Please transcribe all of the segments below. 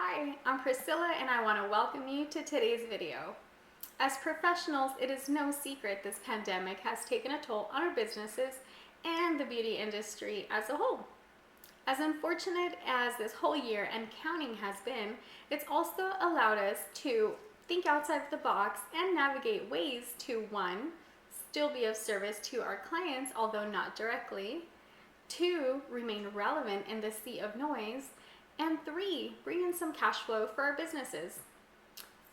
Hi, I'm Priscilla and I want to welcome you to today's video. As professionals, it is no secret this pandemic has taken a toll on our businesses and the beauty industry as a whole. As unfortunate as this whole year and counting has been, it's also allowed us to think outside the box and navigate ways to, one, still be of service to our clients, although not directly, two, remain relevant in the sea of noise, and three, bring in some cash flow for our businesses.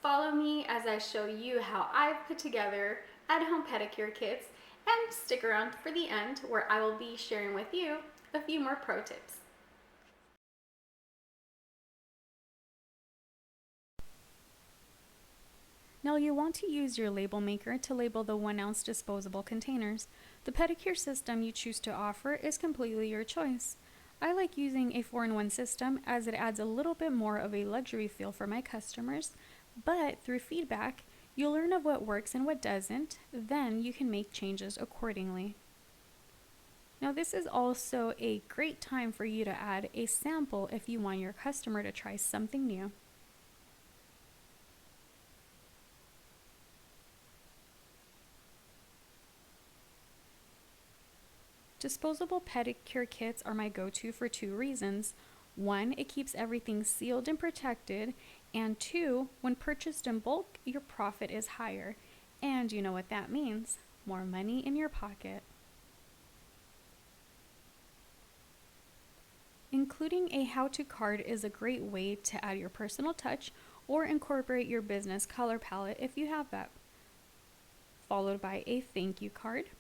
Follow me as I show you how I've put together at-home pedicure kits, and stick around for the end where I will be sharing with you a few more pro tips. Now you want to use your label maker to label the 1-ounce disposable containers. The pedicure system you choose to offer is completely your choice. I like using a 4-in-1 system as it adds a little bit more of a luxury feel for my customers, but through feedback, you'll learn of what works and what doesn't, then you can make changes accordingly. Now this is also a great time for you to add a sample if you want your customer to try something new. Disposable pedicure kits are my go-to for two reasons. One, it keeps everything sealed and protected, and two, when purchased in bulk, your profit is higher. And you know what that means, more money in your pocket. Including a how-to card is a great way to add your personal touch or incorporate your business color palette if you have that. Followed by a thank you card.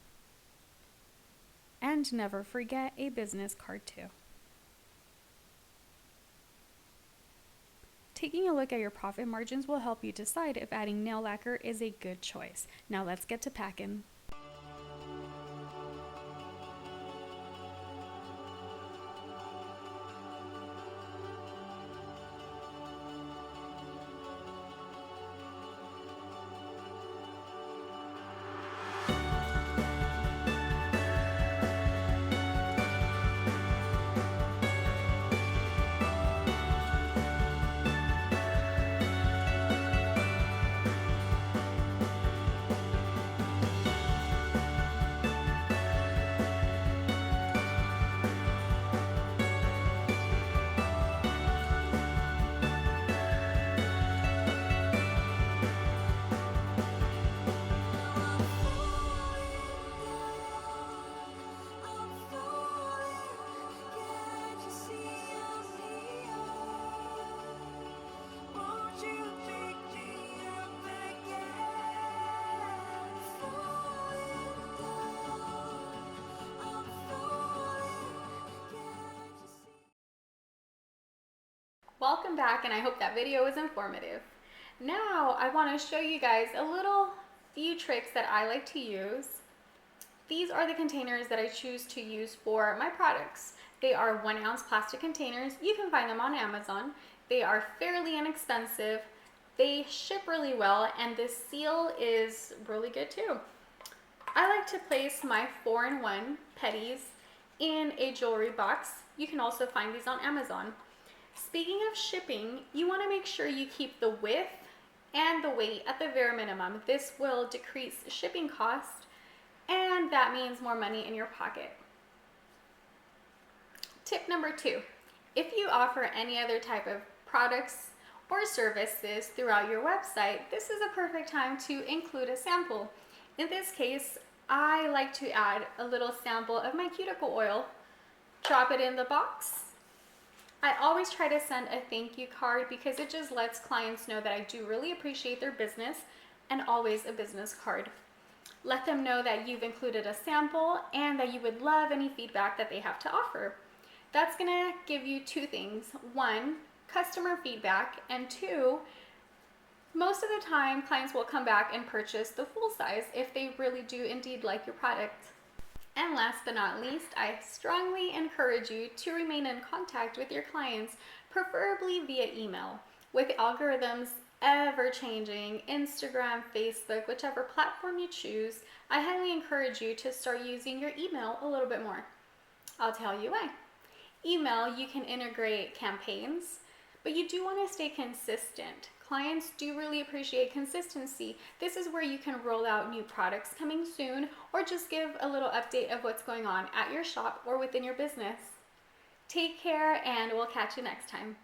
And never forget a business card too. Taking a look at your profit margins will help you decide if adding nail lacquer is a good choice. Now let's get to packing. Welcome back, and I hope that video was informative. Now I want to show you guys a little few tricks that I like to use. These are the containers that I choose to use for my products. They are 1-ounce plastic containers. You can find them on Amazon. They are fairly inexpensive. They ship really well, and this seal is really good too. I like to place my 4-in-1 petties in a jewelry box. You can also find these on Amazon. Speaking of shipping, you want to make sure you keep the width and the weight at the very minimum. This will decrease shipping cost, and that means more money in your pocket. Tip number 2, if you offer any other type of products or services throughout your website, this is a perfect time to include a sample. In this case, I like to add a little sample of my cuticle oil, drop it in the box. I always try to send a thank you card because it just lets clients know that I do really appreciate their business, and always a business card. Let them know that you've included a sample and that you would love any feedback that they have to offer. That's gonna give you two things. One, customer feedback, and two, most of the time clients will come back and purchase the full size if they really do indeed like your product. And last but not least, I strongly encourage you to remain in contact with your clients, preferably via email. With algorithms ever changing, Instagram, Facebook, whichever platform you choose, I highly encourage you to start using your email a little bit more. I'll tell you why. Email, you can integrate campaigns, but you do want to stay consistent. Clients do really appreciate consistency. This is where you can roll out new products coming soon, or just give a little update of what's going on at your shop or within your business. Take care, and we'll catch you next time.